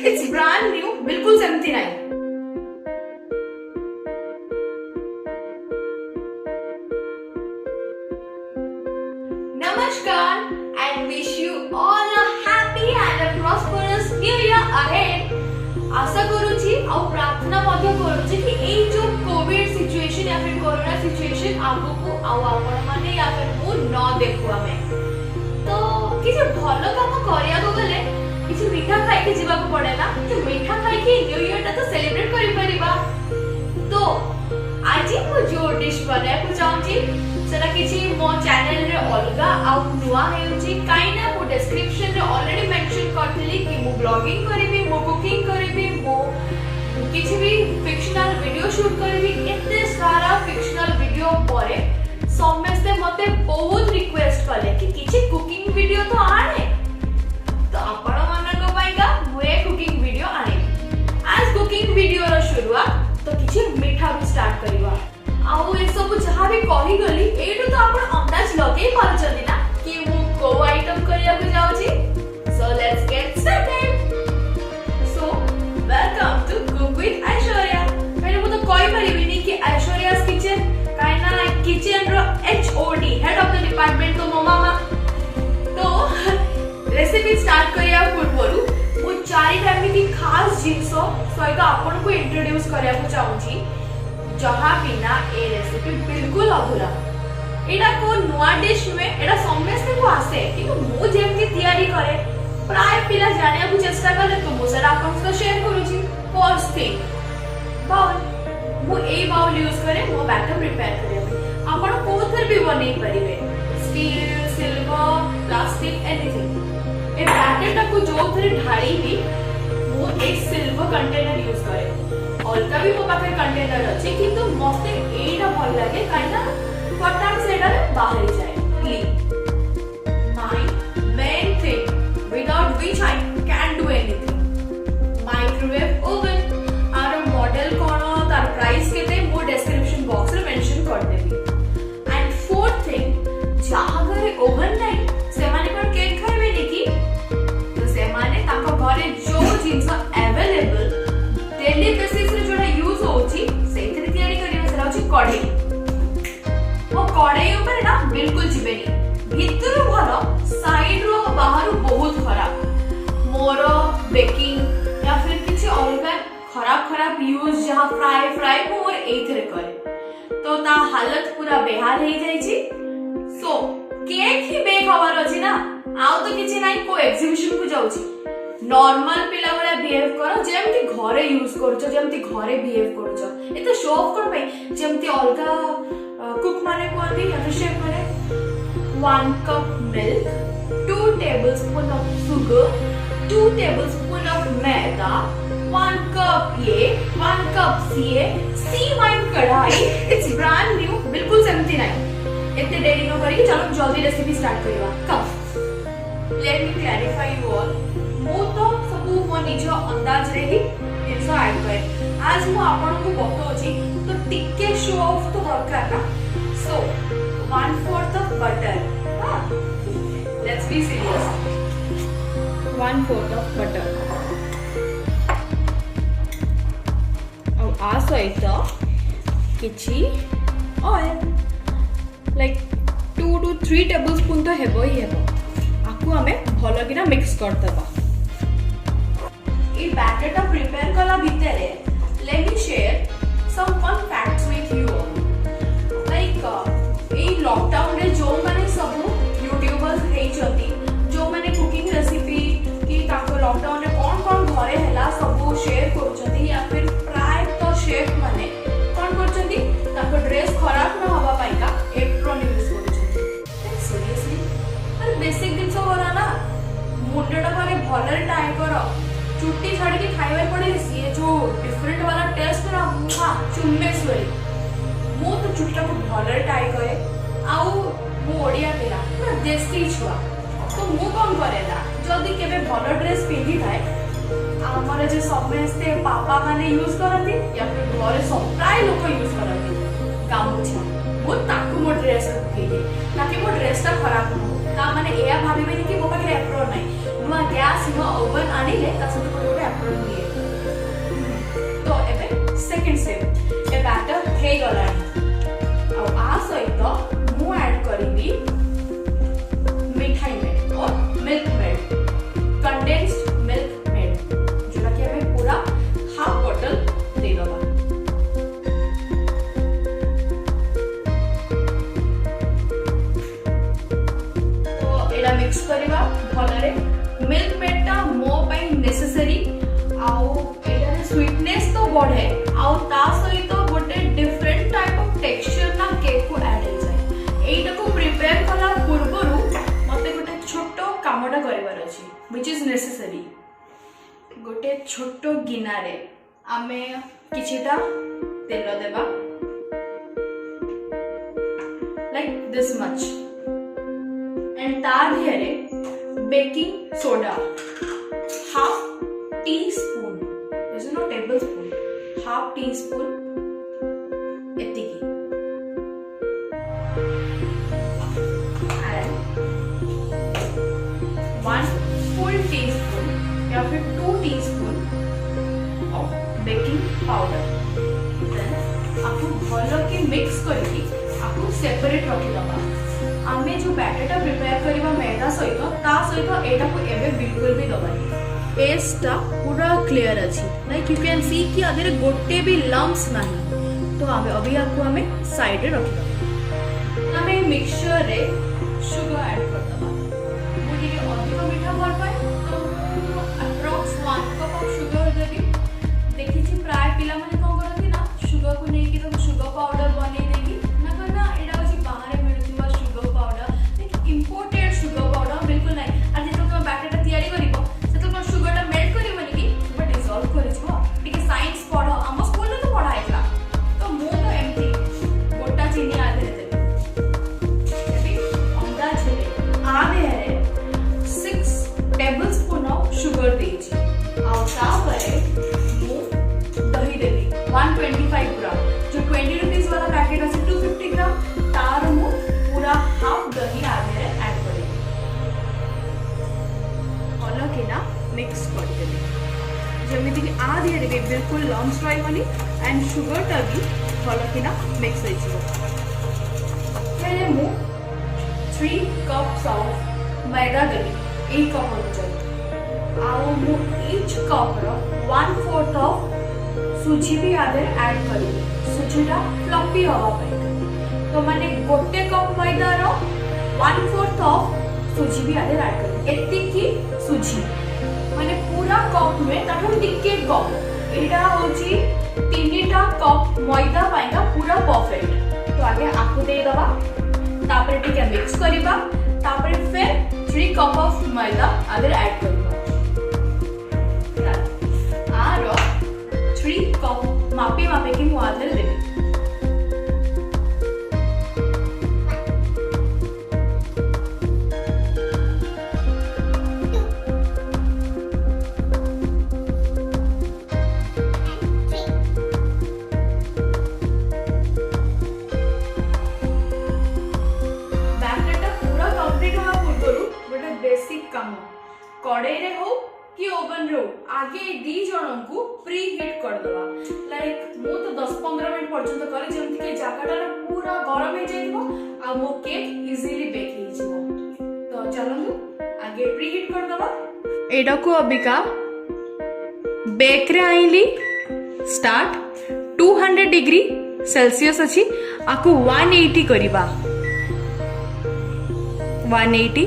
It's brand new, बिल्कुल सेमती नहीं। नमस्कार and wish you all a happy and a prosperous new year ahead। आशा करूची और प्रार्थना मध्य करूची कि एई जो कोविड सिचुएशन या फिर कोरोना सिचुएशन आगो को आउ आपण माने या फिर मु न देखु हमें तो किसी भलो काम करिया को गले किसी मीठा खाई के जीवा को पड़े ना, तो मीठा खाई के न्यू ईयर ता तो सेलिब्रेट करि परिबा। तो आज मु जो डिश बने को चाहूची सेटा किछि मो चैनल रे अलगा आउ नुवा हेउची काइना मु डिस्क्रिप्शन रे ऑलरेडी मेंशन करथली कि मु ब्लॉगिंग करबी, मु कुकिंग करबी, मु किछि भी फिक्शनल वीडियो शूट करबी। एते सारा फिक्शनल वीडियो परे समस्ते मते बहुत रिक्वेस्ट कले कि किछि कुकिंग वीडियो तो आने, तो आपण मानक पाइका मु ए कुकिंग वीडियो आने। आज कुकिंग वीडियो रो शुरुआत तो किछि मीठा रू स्टार्ट करबा। आउ ए सब जहां भी कहि गली एटू तो आपण अंदाज लगे पारछनी ना कि मु को आइटम करिया को जाउची। So let's get started. So welcome to cook with Aishwarya. पहले मु तो कहि परिबिनी कि ऐश्वर्यास किचन काइना किचन रो HOD head of the department तो मो मामा। तो रेसिपी स्टार्ट करिया पूर्वरु मु चारि टाइम खास जिंसो सहित आपन को इंट्रोड्यूस करिया को चाहूची जहा बिना ए रेसिपी बिल्कुल अधूरा। एटा को नुआ डिश में एटा समस्त को आसे कि मु जेमति तयारी करे प्राय पिला जानिया को चेष्टा करे तो मु सेटा आपन से शेयर करूची। फर्स्ट थिंग बाउल, मु ए बाउल यूज करे मो बैटर प्रिपेयर करे। आपन कोथर भी बनै परिबे, स्टील, सिल्वर, प्लास्टिक एनीथिंग। ए बैटर टा को जो थरे ढाली भी मु एक सिल्वर कंटेनर यूज करे। अलगा भी मो पाखे कंटेनर अछि किंतु मते एटा भल लागे काइना फटाक से एटा बाहर जाए। My main thing without which I can do anything, microwave oven. आर मॉडल कोन तार प्राइस केते मो डिस्क्रिप्शन बॉक्स रे मेंशन कर देबी। एंड फोर्थ थिंग जहां घरे ओवन नाही से माने कोन केक खाइबे नेकी, तो से माने ताको घरे जो जिंस अवेलेबल डेली बेसिस रे जोडा यूज होची सेथरे तयारी करिवे सेरा होची कढ़ई। ओ कढ़ई ऊपर ना बिल्कुल जिबेनी, भितरु भलो साइड रो बाहर बहुत खराब। मोर बेकिंग या फिर किछि अलगा खराब यूज जहां फ्राई मोर एथरे करे तो ता हालत पूरा बेहाल हे जाई छी। सो केक ही बेक हवार अछि ना, आउ तो किछि नाही को एग्जीबिशन को जाउची। नॉर्मल पिला वाला बिहेव करो जेमती घरे यूज करछो, जेमती घरे बिहेव करछो। एते शो ऑफ कर पई जेमती अलगा कुक माने कोंदी या फिर शेफ माने 1 cup milk, 2 tablespoon of sugar, 2 tablespoon of maida, 1 cup ये, 1 कप सी वाइन कढ़ाई। इट्स ब्रांड न्यू, बिल्कुल सेमती नहीं। एते देरी न करी चलो जल्दी रेसिपी स्टार्ट करिवा। Come let me clarify you all, मु तो सबु मो निज अंदाज रे ही जिंस ऐड करे। आज मु आपन को बतौची तो टिके शो ऑफ तो दरकार ना। सो 1/4 ऑफ बटर, हां let's be serious, 1/4 of butter. और आ सहित किछि ऑयल लाइक 2 to 3 टेबलस्पून तो हेबो ही हेबो। आकु हमें भलो किना मिक्स कर दबा। ए बैटर टा प्रिपेयर कला भितरे let me share some fun facts with you. Like a lockdown रे जो माने सब यूट्यूबर्स हेइ छथि, जो माने कुकिंग रेसिपी कि ताको लॉकडाउन रे कोन घरे हैला सब शेयर करछथि या फिर प्राय तो शेफ माने कोन करछथि ताको ड्रेस खराब न होबा पाइका एप्रोन यूज करछथि। सीरियसली अरे बेसिक दिन सब होला ना, मुंडटा माने भलरे टाइम करो, चुट्टी छाड़ के खाइबे पड़े ये जो डिफरेंट वाला टेस्ट ना मुआ चुम्मेश्वरी। मु तो चुट्टा को भलरे टाई करे आउ मु ओडिया पिला ना देसी छुआ, तो मु कोन करेला जल्दी केबे भलो ड्रेस पिंदी थाए हमर जे समस्ते पापा माने यूज करती या फिर घरे सब प्राय लोक यूज करती गामुछा, मु ताकू मो ड्रेस रखिए ताकि मो ड्रेस ता खराब न ता माने एया भाबिबेनी कि मो पाखे एप्रोन नाही। नुआ गैस नुआ ओवन आनिले ता सब कोटे चैप्टर दिए तो एबे सेकंड स्टेप ए बैटर हे गलानी आ सहित मु ऐड करिबी मिठाई मेड और milk made condensed milk made जोटा कि हमें पूरा हाफ बॉटल दे दबा तो एडा मिक्स करिबा भलरे मिल्क मेड ता मो पई नेसेसरी आउ एडा स्वीटनेस तो बढ़े आउ ता सहित गोटे डिफरेंट टाइप ऑफ टेक्सचर ना केक को ऐड हो जाए एटा को प्रिपेयर कला पूर्वरु मते गोटे छोटो कामटा करिवार अछि व्हिच इज नेसेसरी गोटे छोटो गिना रे आमे किछिटा तेल देबा लाइक दिस मच एंड तार धिरे baking soda half teaspoon this is not tablespoon half teaspoon एतिकी एंड 1 full teaspoon या फिर 2 teaspoon of baking powder then आपको भलो के मिक्स करके आपको सेपरेट रखि दबा आमे जो बैटरटा प्रिपेयर करबा मैदा सहित ता सहित एटा को एबे बिल्कुल भी दबानी पेस्टटा पूरा क्लियर अछि लाइक यू कैन सी कि अधरे गोटे भी लम्प्स नाही तो आमे अभी आपको हमें साइड रे रखि दबा आमे मिक्सचर रे शुगर ऐड कर दबा मुझे अधिक मीठा भल पाए तो अप्रॉक्स 1 कप ऑफ शुगर देबी देखि छी प्राय पिला माने कोन करथि ना शुगर को नै कि तो शुगर पाउडर बनै देबी ना करना एडा होची बाहर मिलुथिबा sugar powder like imported sugar powder बिल्कुल नै आ जे तो बैटरटा तयारी करिवो से तो शुगरटा मेल्ट करिवो कि बट डिसॉल्व करिवो ठीक साइंस पढो हम स्कूल में तो पढा आइला तो मु तो एमथी गोटा चीनी आधे देबी अंडा छेले आधे 6 टेबलस्पून ऑफ शुगर देछि आ तापरे मु दही देबी 125 ग्राम जो 20 रुपीस वाला पैकेट আছে 250 ग्राम तार मु पूरा हाफ दही आधे ऐड करी अलग के ना मिक्स कर देबी जेमिति कि आधे देबी बिल्कुल लम्प्स रहबनी एंड शुगर टा भी भलो कि ना मिक्स होई छियो पहले मु 3 cups of maida Devi 1 cup अनुसार आउ मु ईच कप रो 1/4 ऑफ सुजी भी आधे ऐड करी सुजीटा फ्लफी हवा पाई तो माने गोटे कप मैदा रो 1/4 ऑफ सुजी भी आधे ऐड करी एति की सुजी माने पूरा कप में ताठो टिके कम एटा होची 3टा कप मैदा पाइका पूरा परफेक्ट तो आगे आपको दे दबा तापर टिके मिक्स करिबा तापर फिर 3 कप ऑफ मैदा आधे ऐड करिबा आरो 3 कप मापी मापी की मु आधे देबी कड़े रे हो कि ओवन रो आगे दी जणन को प्री हीट कर दवा लाइक मु तो 10-15 मिनिट पर्यंत करे जेमति के जाकाटा पूरा गरम हे जाइबो आ मो केक इजीली बेक हे जिवो तो चलनु आगे प्री हीट कर दवा एडा को अबिका बेक रे आइली स्टार्ट 200 डिग्री सेल्सियस अछि आको 180 करिबा 180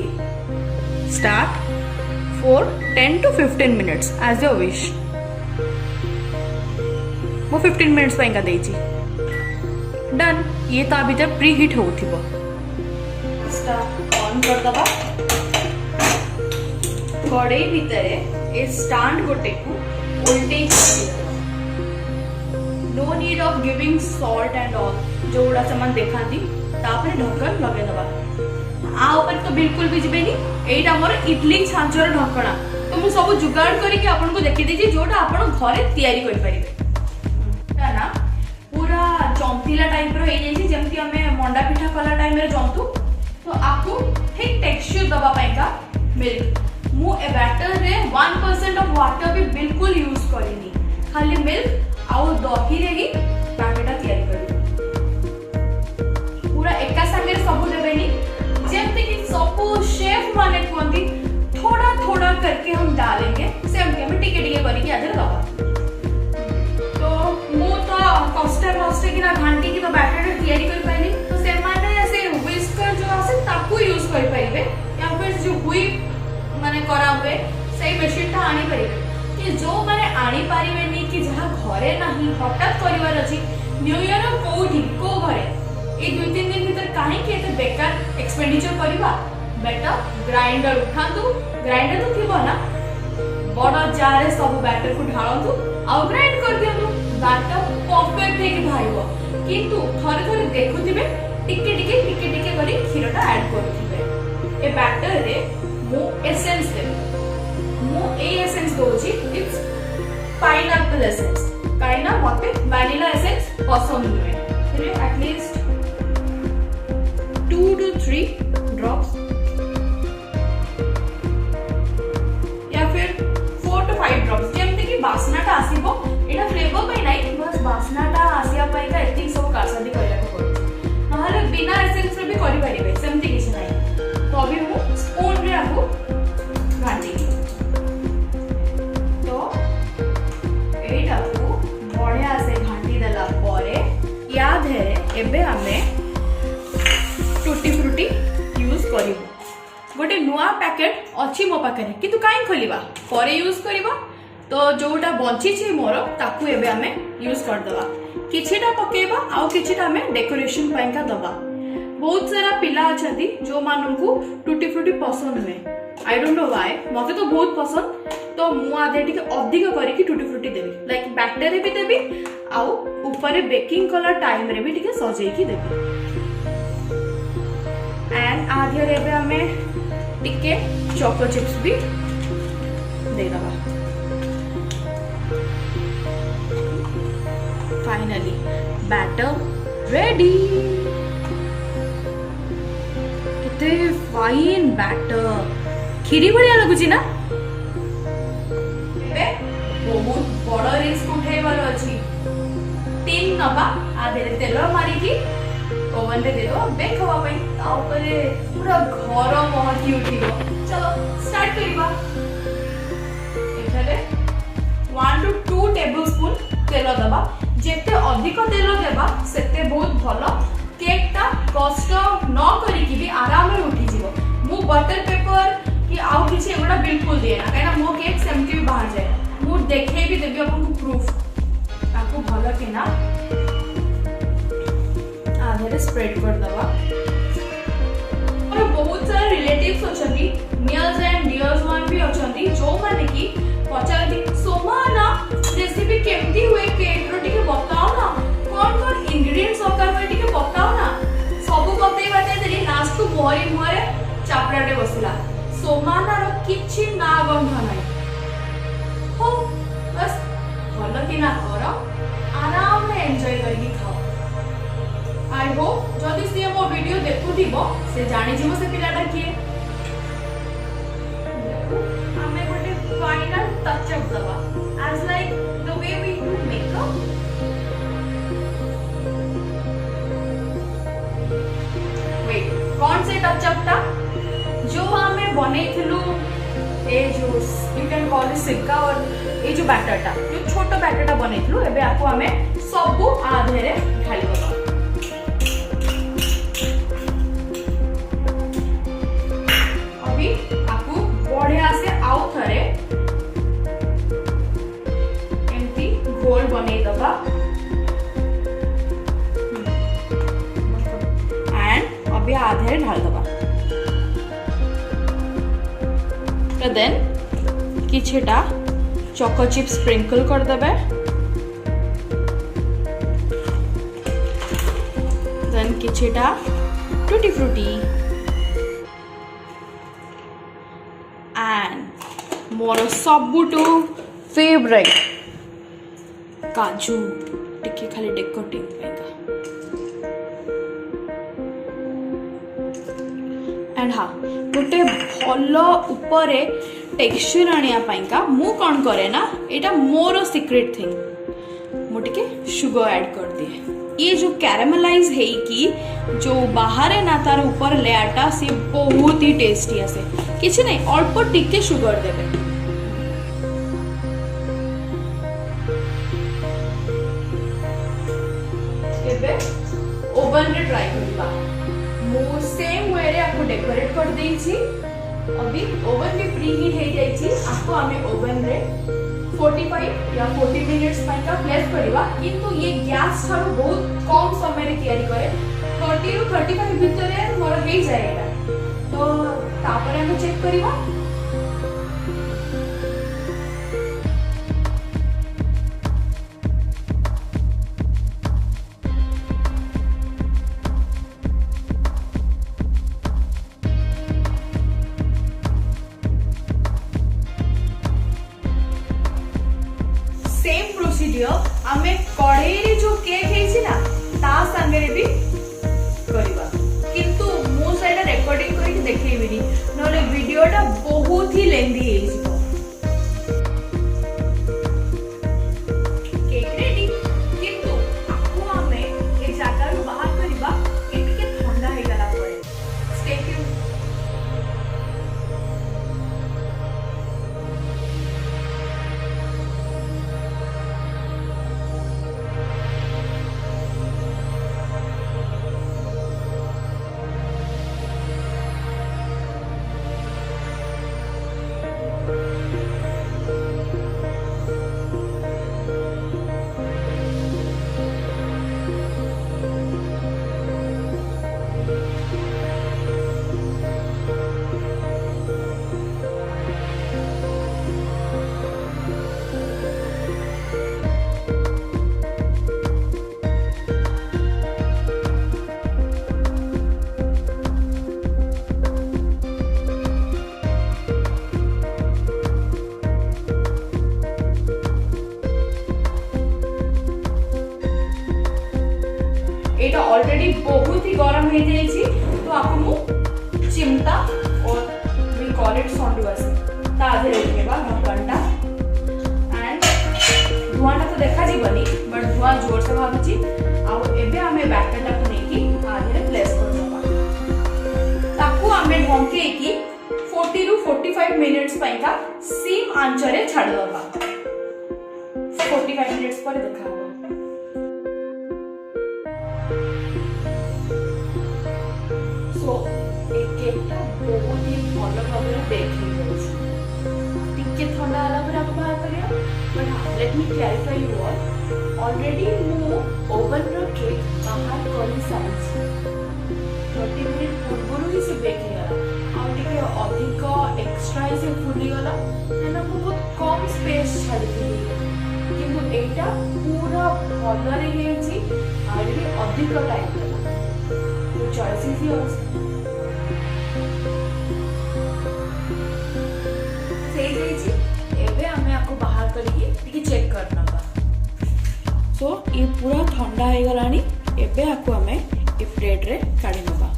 start for 10 to 15 minutes as your wish वो 15 minutes पाइंगा देची डन ये ता भीतर प्री हीट होथिबो स्टार्ट ऑन कर दबा कड़े भीतरे ए स्टैंड गोटे को उल्टे no need of giving salt and all जोड़ा सामान देखांती तापर ढक्कन लगे दबा आ ऊपर तो बिल्कुल भी जिबेनी एटा मोर इडली छांचर ढकणा तो मु सब जुगाड़ करके आपन को देखि देछि जोटा आपन घरे तयारी करि परिबे ना पूरा जंतीला टाइप रो हे जेछि जेमति हमें मंडा पिठा कला टाइम रे जंतु तो आपको ठीक टेक्सचर दबा पाएगा मिल्क मु ए बैटर रे 1% ऑफ वाटर भी बिल्कुल यूज करिनी, खाली मिल्क आउ दही रे ही बैटरटा तैयारी करी। पूरा एका संगे सब देबेनी, जेमते कि सब शेफ माने कहंती थोड़ा थोड़ा करके हम डालेंगे, सेमते हम टिके टिके करके आधे दबा। तो मु तो कष्टे कि ना घांटी की तो बैटर तैयारी कर पाइनी, तो से माने ऐसे व्हिस्कर जो आसे ताकू यूज कर पाइबे, या फिर जो हुई माने करा हुए सही मशीन ता आनी परिबे। कि जो माने आनी परिबेनी कि जहा घरे नाही हठात करिवार अछि, न्यू ईयर कोठी को घरे ए 2-3 दिन भीतर काहे के एते बेकार एक्सपेंडिचर करिवा, बेटर ग्राइंडर उठातु, ग्राइंडर तो थिबो ना, बड़ा जार सब बैटर को ढाळंतु आ ग्राइंड कर दियंतु, बैटर परफेक्ट हे कि भाइबो। किंतु थरे थरे देखुथिबे टिके टिके करी खीरटा ऐड करथिबे। ए बैटर रे मु एसेंस दे, मु ए essence Dochi, it's pineapple essence, काई ना मते वैनिला एसेंस पसंद नुहे। फिर एटलीस्ट 2 to 3 ड्रॉप्स या फिर 4 to 5 ड्रॉप्स, जेमते कि बासनाटा आसीबो, एटा फ्लेवर पई नाही, बस बासनाटा आसिया पई का एति सब कासादी करिया को पड़छ। नहले बिना एसेंस रे भी करि परिबे, सेमति किछ नाही। तो अभी मु स्पून रे आको घांटी, तो एटा को बढ़िया से घांटी देला परे याद है एबे हमें टूटी फ्रूटी यूज करिबो। गोटे नुआ पैकेट अछि मो पाखरे, किंतु काई खोलिबा परे यूज करिबा, तो जोटा बंची छी मोर ताकू एबे हमें यूज कर दबा। किछिटा पकेबा आउ किछिटा हमें डेकोरेशन पई का दबा। बहुत सारा पिला अछंती जो माननकू टूटी फ्रूटी पसंद हुए, आई डोंट नो व्हाई, मते तो बहुत पसंद, तो मु आधे टिके अधिक करी कि टूटी फ्रूटी देबी, लाइक बैटर रे भी देबी आउ ऊपर बेकिंग कलर टाइम रे भी टिके सजेई की देबी। एंड आधे रे हमें टिके चोको चिप्स भी दे दबा। Finally batter ready. केते फाइन बैटर, खीरी बढ़िया लगुची ना। एबे बहुत बड़ रिस्क उठेबार अछि, टीन नबा आधे रे तेल मारी की ओवन रे देदो बेक हवा पई, ता ऊपर पूरा घर महकी उठिबो। चलो स्टार्ट करिबा। एठारे 1 to 2 टेबलस्पून तेल दबा, जेते अधिक तेल देबा सेते बहुत भलो, केकटा कष्ट न करी कि भी आराम रे उठी जिवो। मु बटर पेपर कि आउ किछि एगुडा बिल्कुल देना, काहेना मो केक सेमति भी बाहर जाय। मु देखै भी देबी आपन को प्रूफ, ताको भलो के ना आधे स्प्रेड कर दबा। और बहुत सारे रिलेटिव्स अछंती, नियर्स एंड डियर्स वन भी अछंती, जो माने कि पचारती सोमा ना रेसिपी केमती हुए केक रो टिके बताओ ना, कोन कोन इंग्रेडिएंट्स दरकार होय टिके बताओ ना। सब बते देली, लास्ट को मोरी मुरे चापड़ाटे बसिला। सोमाना रो किछि ना गंध नाही, हो बस भलो कि ना करो, आराम रे एन्जॉय करके खाओ। आई होप जदि से मो वीडियो देखुथिबो से जानि जिवो से पिलाटा किए। हमें गोटे फाइनल टच अप दबा, as like the way we do makeup. Wait, कौन से टच अप ता जो हमें बनेथिलु, ए जो यू कैन कॉल इट सिक्का, और ए जो बैटरटा जो छोटो बैटरटा बनेथिलु, एबे आको हमें सब आधे रे ढाली दबा। आपको बढ़िया से आउ थरे एमती घोल बने दबा, एंड अभी आधे ढाल दबा। तो देन किछटा चोको चिप्स स्प्रिंकल कर देबे, देन किछटा टूटी फ्रूटी, एंड मोर सबुटू फेवरेट काजू टिके खाली डेकोरेटिव पेगा। एंड हाँ गोटे भल ऊपर टेक्सचर आनिया पाइका मु कौन करे ना एटा मोर सीक्रेट थिंग मुझे शुगर ऐड कर दिए। ये जो कैरामेलाइज है कि जो बाहर है ना तार ऊपर लेयरटा से बहुत ही टेस्टी आसे किसी नहीं अल्प टिके शुगर देबे। एबे ओवन रे ट्राई करबा मो सेम वे रे आपको डेकोरेट कर देई छी। अभी ओवन भी प्री हीट हो जाई छी आपको हमें ओवन रे 45 या 40 मिनिट्स का प्लेस करवा किंतु ये गैस ठारो बहुत कम समय रे तैयारी करे 30 रु 35 भितर मोर हो जाएगा तो तापर हम चेक करवा। सेम प्रोसीजर आमे कढ़ाई रे जो केक हेछि ना ता संगे भी करबा किंतु मो साइड रिकॉर्डिंग करके देखैबिनी नले वीडियोटा बहुत ही लेंदी हेछि। केक रेडी किंतु आपको आमे ए जागा रो बाहर करबा एटिके ठंडा हे गला परे स्टे ट्यून। एटा ऑलरेडी बहुत ही गरम हो जाइए तो आपको चिमटा और वी कॉल इट सॉन्डुआस ताजे रखेबा ढक्कनटा एंड धुआंटा तो देखा जीवनी बट धुआं जोर से भागुची आ एबे हमें बैटरटा को नेकी आधे प्लेस कर देबा ताकू हमें ढंके की 40 रु 45 मिनिट्स पाइका सिम आंचरे छाड़ देबा 45 मिनिट्स पर देखा सो एक केकटा बहुत ही भल भाव बेक हो टिके ठंडा होला पर आप बाहर करिया but let me clarify you all already मु ओवन रो केक बाहर करी साइज 30 मिनिट पूर्व ही से बेक हेला आ टिके अधिक एक्स्ट्रा से फुली गला ना बहुत कम स्पेस छाड़ी किंतु एटा पूरा भल रे हेछि आ अधिक टाइम लगा तो चॉइस इज योर्स। एबे हमें आपको बाहर करिए चेक करना बा सो ये पूरा ठंडा हो गलानी एबे आपको हमें ये प्लेट रे काढी नबा।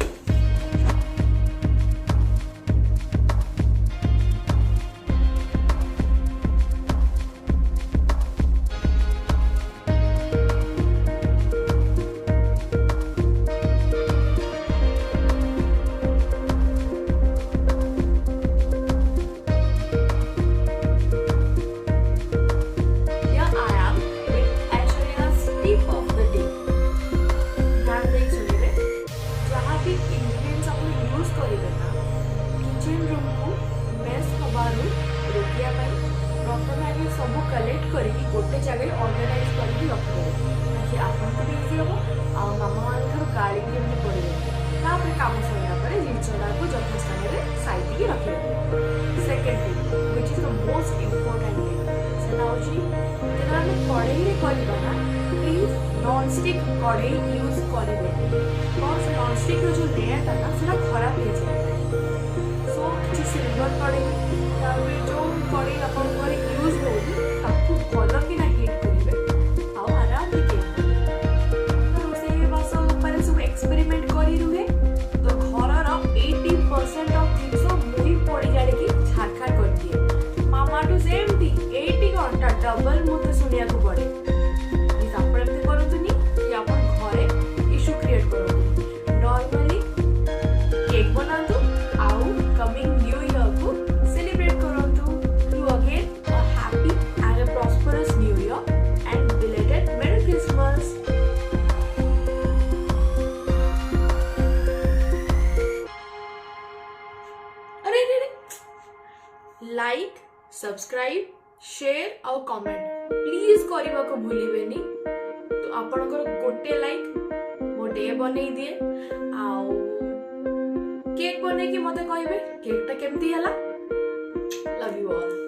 सब कलेक्ट करके गोटे जगह ऑर्गेनाइज करके रखिदेवे ताकि आपको भी इजी हम आ मामा मान गाड़ी भी एमती पड़े काम सरला जिनसा को यथास्थान में साइड की रखिदेवे। Second thing which is the most important thing सेना होची जेना हम कढ़ाई करबा ना प्लीज नॉन स्टिक कढ़ाई यूज करेंगे बिकॉज नॉन स्टिक जो लेयरटा ना सेना खराब हो जाए सो किसी सिल्वर कढ़ाई जो कढ़ाई अपन यूज होगी आपको भल कि ना हिट करेंगे आराम रोसे बास सब एक्सपेरिमेंट करी रुहे तो घर 80% ऑफ थिंग्स मुही पड़ी जाए कि झारखा कर दिए सब्सक्राइब शेयर आउ कमेंट प्लीज करने को भूलिबेनी। तो आपनकर गोटे लाइक मो डे बनै दिए आउ केक बनै कि मते कहबे केक ता केमती हला। Love you all.